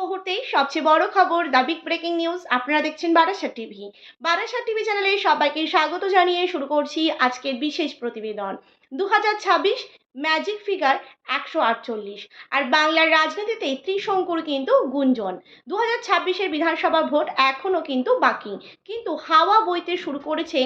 মুহূর্তেই সবচেয়ে বড় খবর, দ্য বিগ ব্রেকিং নিউজ। আপনারা দেখছেন বারাসাত টিভি। বারাসাত টিভি চ্যানেলে সবাইকে স্বাগত জানিয়ে শুরু করছি আজকের বিশেষ প্রতিবেদন। 2026 ম্যাজিক ফিগার 148। আর বাংলার রাজনীতিতে ত্রিশঙ্কুর কিন্তু গুঞ্জন। 2026-এর বিধানসভা ভোট এখনো কিন্তু বাকি, কিন্তু হাওয়া বইতে শুরু করেছে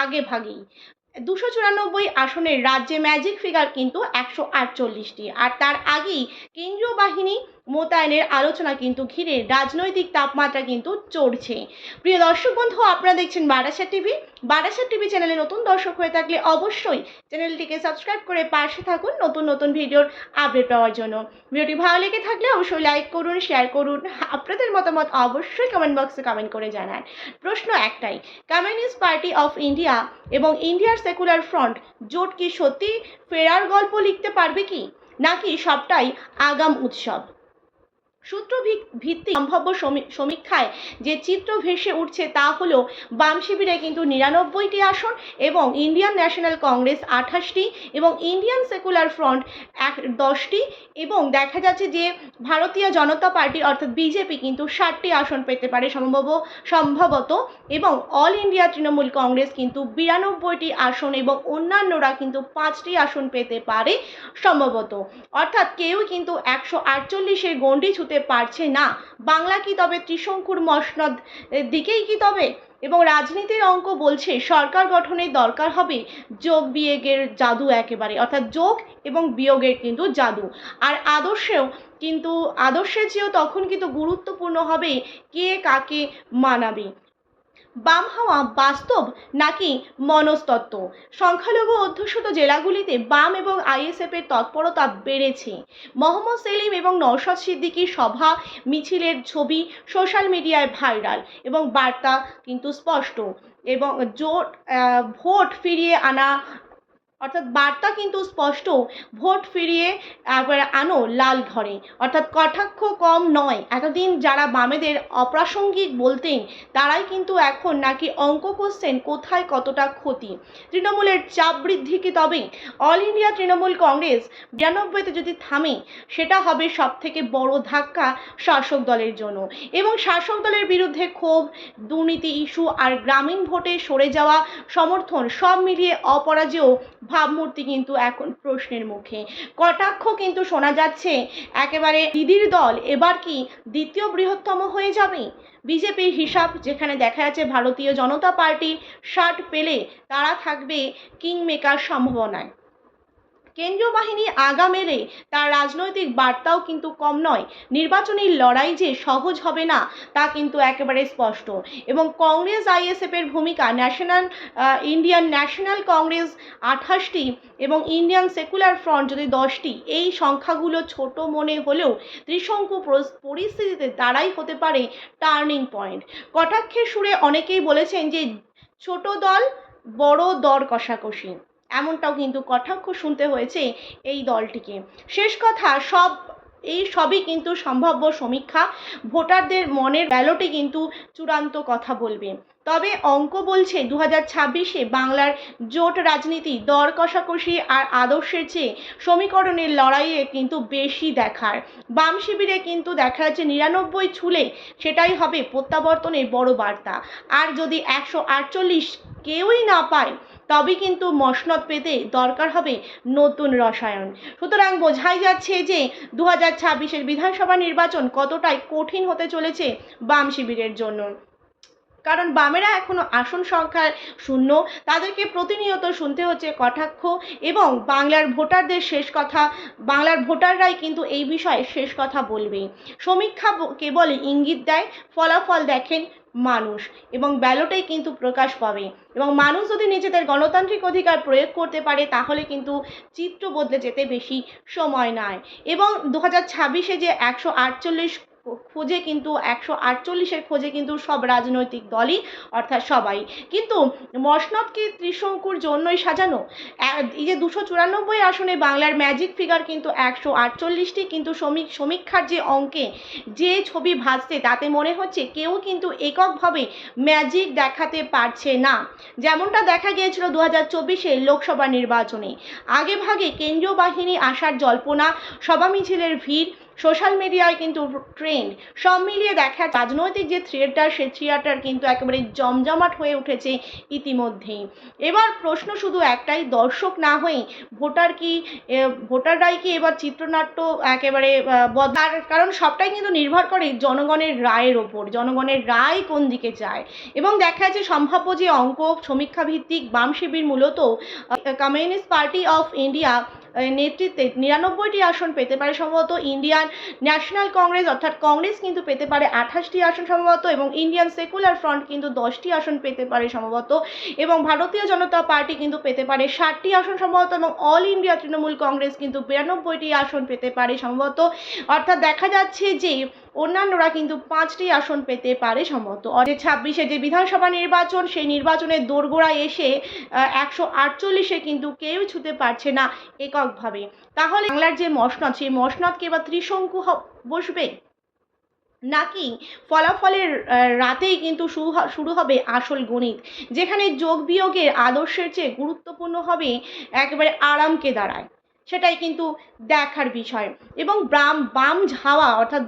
আগে ভাগেই। 294 আসনের রাজ্যে ম্যাজিক ফিগার কিন্তু 148টি। আর তার আগেই কেন্দ্রীয় বাহিনী মোতায়েনের আলোচনা কিন্তু ঘিরে রাজনৈতিক তাপমাত্রা কিন্তু চড়ছে। প্রিয় দর্শক বন্ধু, আপনারা দেখছেন বারাসাত টিভি। বারাসাত টিভি চ্যানেলে নতুন দর্শক হয়ে থাকলে অবশ্যই চ্যানেলটিকে সাবস্ক্রাইব করে পাশে থাকুন নতুন নতুন ভিডিওর আপডেট পাওয়ার জন্য। ভিডিওটি ভালো লেগে থাকলে অবশ্যই লাইক করুন, শেয়ার করুন। আপনাদের মতামত অবশ্যই কমেন্ট বক্সে কমেন্ট করে জানান। প্রশ্ন একটাই, কমিউনিস্ট পার্টি অফ ইন্ডিয়া এবং ইন্ডিয়ার সেকুলার ফ্রন্ট জোট কি সত্যি ফেরার গল্প লিখতে পারবে কি, নাকি সবটাই আগাম উৎসব? সূত্র ভিত্তিক সম্ভাব্য সমীক্ষায় যে চিত্র ভেসে উঠছে তা হলো বাম শিবিরে কিন্তু 99টি আসন এবং ইন্ডিয়ান ন্যাশনাল কংগ্রেস 28টি এবং ইন্ডিয়ান সেকুলার ফ্রন্ট 10টি এবং দেখা যাচ্ছে যে ভারতীয় জনতা পার্টি অর্থাৎ বিজেপি কিন্তু 60টি আসন পেতে পারে সম্ভবত এবং অল ইন্ডিয়া তৃণমূল কংগ্রেস কিন্তু 92টি আসন এবং অন্যান্যরা কিন্তু 5টি আসন পেতে পারে সম্ভবত। অর্থাৎ কেউ কিন্তু 148-এর গণ্ডি ছুঁতে পারছে না। বাংলা কি তবে ত্রিশঙ্কুর মসনদ দিকেই কি তবে? এবং রাজনীতির অঙ্ক বলছে সরকার গঠনের দরকার হবে যোগ বিয়োগের জাদু, একেবারে অর্থাৎ যোগ এবং বিয়োগের কিন্তু জাদু। আর আদর্শের চেয়েও তখন কিন্তু গুরুত্বপূর্ণ হবে কে কাকে মানাবে। বাম হওয়া বাস্তব নাকি মনস্তত্ত্ব? সংখ্যালঘু অধ্যুষিত জেলাগুলিতে বাম এবং আইএসএফের তৎপরতা বেড়েছে। মোহাম্মদ সেলিম এবং নওশাদ সিদ্দিকীর সভা মিছিলের ছবি সোশ্যাল মিডিয়ায় ভাইরাল এবং বার্তা কিন্তু স্পষ্ট এবং ভোট ফিরিয়ে আনা অর্থাৎ বার্তা কিন্তু স্পষ্ট, ভোট ফিরিয়ে আনো লাল ঘরে। অর্থাৎ কটাক্ষ কম নয়। এতদিন যারা বামেদের অপ্রাসঙ্গিক বলতেন তারাই কিন্তু এখন নাকি অঙ্ক করছেন কোথায় কতটা ক্ষতি। তৃণমূলের চাপ বৃদ্ধি কি তবে? অল ইন্ডিয়া তৃণমূল কংগ্রেস 92-তে যদি থামে সেটা হবে সব থেকে বড় ধাক্কা শাসক দলের জন্য এবং শাসক দলের বিরুদ্ধে ক্ষোভ, দুর্নীতি ইস্যু আর গ্রামীণ ভোটে সরে যাওয়া সমর্থন সব মিলিয়ে অপরাজেয় ভাবমূর্তি কিন্তু এখন প্রশ্নের মুখে। কটাক্ষ কিন্তু শোনা যাচ্ছে একেবারে দিদির দল এবার কি দ্বিতীয় বৃহত্তম হয়ে যাবে? বিজেপির হিসাব যেখানে দেখা যাচ্ছে ভারতীয় জনতা পার্টির 60 পেলে তারা থাকবে কিংমেকার সম্ভাবনায়। কেন্দ্রীয় বাহিনী আগাম এলে তার রাজনৈতিক বার্তাও কিন্তু কম নয়। নির্বাচনী লড়াই যে সহজ হবে না তা কিন্তু একেবারে স্পষ্ট এবং কংগ্রেস আইএসএফের ভূমিকা ইন্ডিয়ান ন্যাশনাল কংগ্রেস 28টি এবং ইন্ডিয়ান সেকুলার ফ্রন্ট যদি 10টি, এই সংখ্যাগুলো ছোট মনে হলেও ত্রিশঙ্কু পরিস্থিতিতে তারাই হতে পারে টার্নিং পয়েন্ট। কটাক্ষের সুরে অনেকেই বলেছেন যে ছোট দল বড় দর কষাকষি, এমনটাও কিন্তু কটাক্ষ শুনতে হয়েছে এই দলটিকে। শেষ কথা, সবই কিন্তু সম্ভাব্য সমীক্ষা। ভোটারদের মনের ব্যালটে কিন্তু চূড়ান্ত কথা বলবে। তবে অঙ্ক বলছে 2026-এ বাংলার জোট রাজনীতি দর কষাকষি আর আদর্শের চেয়ে সমীকরণের লড়াইয়ে কিন্তু বেশি দেখার। বাম শিবিরে কিন্তু দেখা যাচ্ছে 99 ছুলে সেটাই হবে প্রত্যাবর্তনের বড় বার্তা। আর যদি 148 কেউই না পায় তবে কিন্তু মসনদ পেতে দরকার হবে নতুন রসায়ন। সুতরাং বোঝাই যাচ্ছে যে 2026-এর বিধানসভা নির্বাচন কতটাই কঠিন হতে চলেছে বাম শিবিরের জন্য। কারণ বামেরা এখনো আসন সংখ্যায় শূন্য, তাদেরকে প্রতিনিয়ত শুনতে হচ্ছে কটাক্ষ এবং বাংলার ভোটাররাই কিন্তু এই বিষয়ে শেষ কথা বলবে। সমীক্ষা কেবল ইঙ্গিত দেয়, ফলাফল দেখেন মানুষ এবং ব্যালটেই কিন্তু প্রকাশ পাবে এবং মানুষ যদি নিজেদের গণতান্ত্রিক অধিকার প্রয়োগ করতে পারে তাহলে কিন্তু চিত্র বদলে যেতে বেশি সময় নয়। এবং 2026-এ যে 148-এর খোঁজে কিন্তু সব রাজনৈতিক দলই অর্থাৎ সবাই, কিন্তু মসনদ কি ত্রিশঙ্কুর জন্যই সাজানো? এই যে 294 আসনে বাংলার ম্যাজিক ফিগার কিন্তু 148টি, কিন্তু সমীক্ষার যে অঙ্কে যে ছবি ভাসছে তাতে মনে হচ্ছে কেউ কিন্তু এককভাবে ম্যাজিক দেখাতে পারছে না। যেমনটা দেখা গিয়েছিল 2024-এর লোকসভা নির্বাচনে। আগে ভাগে কেন্দ্রীয় বাহিনী আসার জল্পনা, সভা মিছিলের ভিড় সোশ্যাল মিডিয়ায় কিন্তু ট্রেন্ড। সব মিলিয়ে দেখা রাজনৈতিক যে থিয়েটার, সে থিয়েটার কিন্তু একেবারে জমজমাট হয়ে উঠেছে ইতিমধ্যেই। এবার প্রশ্ন শুধু একটাই, দর্শক না হয়ে ভোটাররাই কি এবার চিত্রনাট্য একেবারে বদলার? কারণ সবটাই কিন্তু নির্ভর করে জনগণের রায়ের ওপর, জনগণের রায় কোন দিকে যায়। এবং দেখা যাচ্ছে সম্ভাব্য যে অঙ্ক সমীক্ষা ভিত্তিক বাম শিবির মূলত কমিউনিস্ট পার্টি অফ ইন্ডিয়া নেতৃত্বে ৯৯টি আসন পেতে পারে সম্ভবত, ইন্ডিয়ান ন্যাশনাল কংগ্রেস অর্থাৎ কংগ্রেস কিন্তু পেতে পারে ২৮টি আসন সম্ভবত, এবং ইন্ডিয়ান সেকুলার ফ্রন্ট কিন্তু 10টি আসন পেতে পারে সম্ভবত, এবং ভারতীয় জনতা পার্টি কিন্তু পেতে পারে 60টি আসন সম্ভবত, এবং অল ইন্ডিয়া তৃণমূল কংগ্রেস কিন্তু 92টি আসন পেতে পারে সম্ভবত। অর্থাৎ দেখা যাচ্ছে যে অন্যান্যরা কিন্তু 5টি আসন পেতে পারে সম্ভবত। অর্থাৎ 26-এ যে বিধানসভা নির্বাচন, সেই নির্বাচনের দোরগোড়ায় এসে 148-এ কিন্তু কেউ ছুতে পারছে না এককভাবে। তাহলে বাংলার যে মসনদ, সেই মসনদ কি এবার ত্রিশঙ্কু বসবে, নাকি ফলাফলের রাতেই কিন্তু শুরু হবে আসল গণিত, যেখানে যোগ বিয়োগের আদর্শের চেয়ে গুরুত্বপূর্ণ হবে একেবারে আরামকে দাঁড়ায়? সেটাই কিন্তু দেখার বিষয়। এবং বাম হাওয়া অর্থাৎ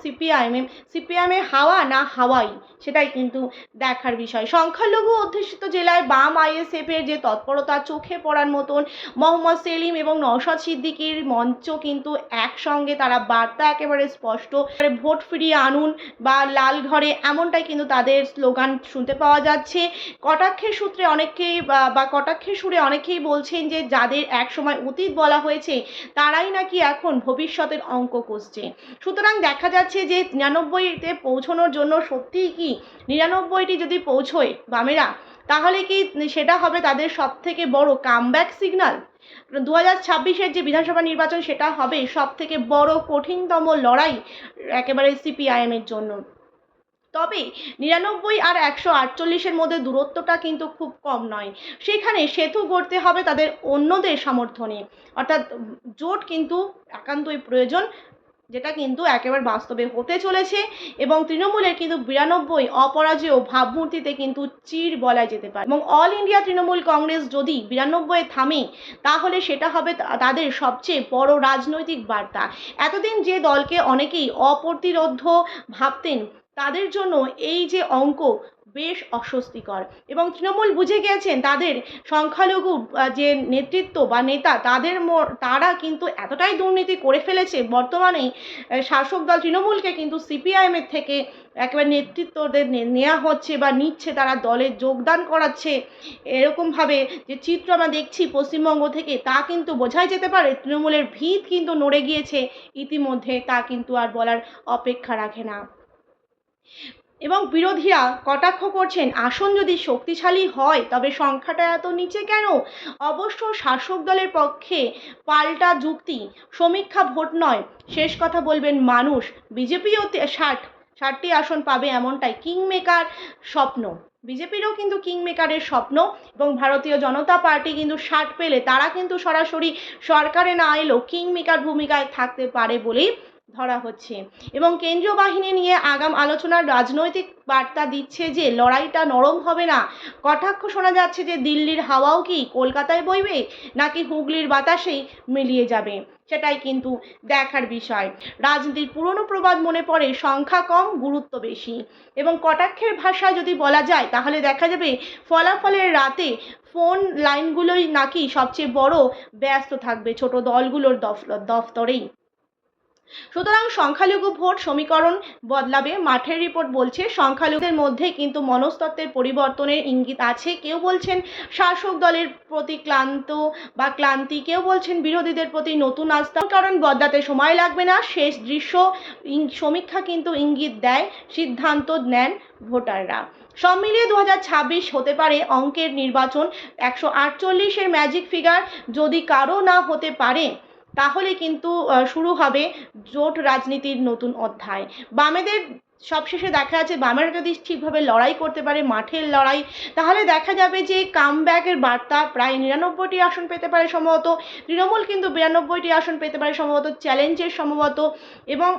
সিপিআইএমে হাওয়া না হাওয়াই, সেটাই কিন্তু দেখার বিষয়। সংখ্যালঘু অধ্যুষিত জেলায় বাম আইএসএফের যে তৎপরতা চোখে পড়ার মতন। মোহাম্মদ সেলিম এবং নওশাদ সিদ্দিকীর মঞ্চ কিন্তু একসঙ্গে, তারা বার্তা একেবারে স্পষ্ট, ভোট ফিরিয়ে আনুন বা লাল ঘরে, এমনটাই কিন্তু তাদের স্লোগান শুনতে পাওয়া যাচ্ছে। কটাক্ষের সূত্রে অনেকেই বা কটাক্ষের সুরে অনেকেই বলছেন যে যাদের একসময় অতীত বলা হয়েছে, তারাই নাকি এখন ভবিষ্যতের অঙ্ক কষছে। সুতরাং দেখা যাচ্ছে যে 99-তে পৌঁছানোর জন্য সত্যিই কি 99টি যদি পৌঁছয় বামেরা, তাহলে কি সেটা হবে তাদের সব থেকে বড় কামব্যাক সিগন্যাল? 2026-এর যে বিধানসভা নির্বাচন, সেটা হবে সব থেকে বড় কঠিনতম লড়াই একেবারে সিপিআইএমের জন্য। তবে 99 আর 148-এর মধ্যে দূরত্বটা কিন্তু খুব কম নয়। সেখানে সেতু গড়তে হবে তাদের অন্যদের সমর্থনে, অর্থাৎ জোট কিন্তু একান্তই প্রয়োজন, যেটা কিন্তু একেবারে বাস্তবে হতে চলেছে। এবং তৃণমূলের কিন্তু 92 অপরাজেয় ভাবমূর্তিতে কিন্তু চির বলা যেতে পারে। এবং অল ইন্ডিয়া তৃণমূল কংগ্রেস যদি 92-এ থামে, তাহলে সেটা হবে তাদের সবচেয়ে বড় রাজনৈতিক বার্তা। এতদিন যে দলকে অনেকেই অপ্রতিরোধ্য ভাবতেন, তাদের জন্য এই যে অঙ্ক বেশ অস্বস্তিকর। এবং তৃণমূল বুঝে গিয়েছেন তাদের সংখ্যালঘু যে নেতৃত্ব বা নেতা, তারা কিন্তু এতটাই দুর্নীতি করে ফেলেছে বর্তমানে, শাসক দল তৃণমূলকে কিন্তু সিপিআইএমের থেকে একেবারে নেতৃত্বদের নেওয়া হচ্ছে বা নিচ্ছে, তারা দলে যোগদান করাচ্ছে। এরকমভাবে যে চিত্র আমরা দেখছি পশ্চিমবঙ্গ থেকে, তা কিন্তু বোঝাই যেতে পারে তৃণমূলের ভিত কিন্তু নড়ে গিয়েছে ইতিমধ্যে, তা কিন্তু আর বলার অপেক্ষা রাখে না। এবং বিরোধীরা কটাক্ষ করছেন, আসন যদি শক্তিশালী হয় তবে সংখ্যাটা এত নিচে কেন? অবশ্য শাসক দলের পক্ষে পাল্টা যুক্তি, সমীক্ষা ভোট নয়, শেষ কথা বলবেন মানুষ। বিজেপিও 60টি আসন পাবে এমনটাই কিংমেকার স্বপ্ন, বিজেপিরও কিন্তু কিংমেকারের স্বপ্ন। এবং ভারতীয় জনতা পার্টি কিন্তু 60 পেলে তারা কিন্তু সরাসরি সরকারে না এলেও কিংমেকার ভূমিকায় থাকতে পারে বলেই ধরা হচ্ছে। এবং কেন্দ্রীয় বাহিনী নিয়ে আগাম আলোচনার রাজনৈতিক বার্তা দিচ্ছে যে লড়াইটা নরম হবে না। কটাক্ষ শোনা যাচ্ছে যে দিল্লির হাওয়াও কি কলকাতায় বইবে, নাকি হুগলির বাতাসেই মিলিয়ে যাবে, সেটাই কিন্তু দেখার বিষয়। রাজনীতির পুরনো প্রবাদ মনে পড়ে, সংখ্যা কম গুরুত্ব বেশি। এবং কটাক্ষের ভাষায় যদি বলা যায়, তাহলে দেখা যাবে ফলাফলের রাতে ফোন লাইনগুলোই নাকি সবচেয়ে বড় ব্যস্ত থাকবে ছোট দলগুলোর দফতরেই। সুতরাং সংখ্যালঘু ভোট সমীকরণ বদলাবে। মাঠের রিপোর্ট বলছে সংখ্যালঘুদের মধ্যে কিন্তু মনস্তত্ত্বের পরিবর্তনের ইঙ্গিত আছে। কেউ বলছেন শাসক দলের প্রতি ক্লান্তি, কেউ বলছেন বিরোধীদের প্রতি নতুন আস্থা। কারণ বদলাতে সময় লাগবে না, শেষ দৃশ্য সমীক্ষা কিন্তু ইঙ্গিত দেয়, সিদ্ধান্ত নেন ভোটাররা। সব মিলিয়ে 2026 হতে পারে অঙ্কের নির্বাচন। 148-এর ম্যাজিক ফিগার যদি কারো না হতে পারে, তাহলে কিন্তু শুরু হবে জোট রাজনীতির নতুন অধ্যায়। বামেদের সবশেষে দেখা যাচ্ছে, বামেরা যদি ঠিকভাবে লড়াই করতে পারে, মাঠের লড়াই, তাহলে দেখা যাবে যে কামব্যাকের বার্তা, প্রায় 99টি আসন পেতে পারে সম্ভবত। তৃণমূল কিন্তু 92টি আসন পেতে পারে সম্ভবত, চ্যালেঞ্জের সম্ভবত। এবং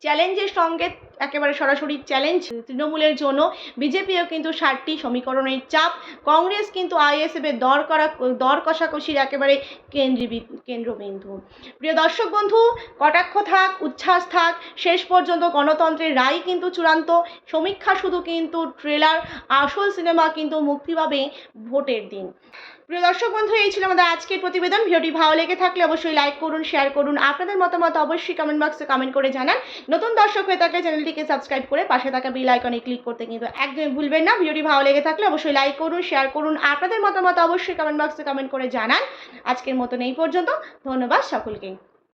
চ্যালেঞ্জের সঙ্গে একেবারে সরাসরি চ্যালেঞ্জ তৃণমূলের জন্য বিজেপিও কিন্তু 60টি সমীকরণের চাপ, কংগ্রেস কিন্তু আইএসএফের দর কষাকষির একেবারে কেন্দ্রবিন্দু। প্রিয় দর্শক বন্ধু, কটাক্ষ থাক, উচ্ছ্বাস থাক, শেষ পর্যন্ত গণতন্ত্রের রায় কিন্তু চূড়ান্ত। সমীক্ষা শুধু কিন্তু ট্রেলার, আসল সিনেমা কিন্তু মুক্তি পাবে ভোটের দিন। প্রিয় দর্শক বন্ধু, এই ছিল আমাদের আজকের প্রতিবেদন। ভিডিওটি ভালো লেগে থাকলে অবশ্যই লাইক করুন, শেয়ার করুন, আপনাদের মতামত অবশ্যই কমেন্ট বক্সে কমেন্ট করে জানান। নতুন দর্শক হয়ে থাকলে চ্যানেলটিকে সাবস্ক্রাইব করে পাশে থাকা বেল আইকনে ক্লিক করতে কিন্তু একদমই ভুলবেন না। ভিডিওটি ভালো লেগে থাকলে অবশ্যই লাইক করুন, শেয়ার করুন, আপনাদের মতামত অবশ্যই কমেন্ট বক্সে কমেন্ট করে জানান। আজকের মতন এই পর্যন্ত, ধন্যবাদ সকলকে।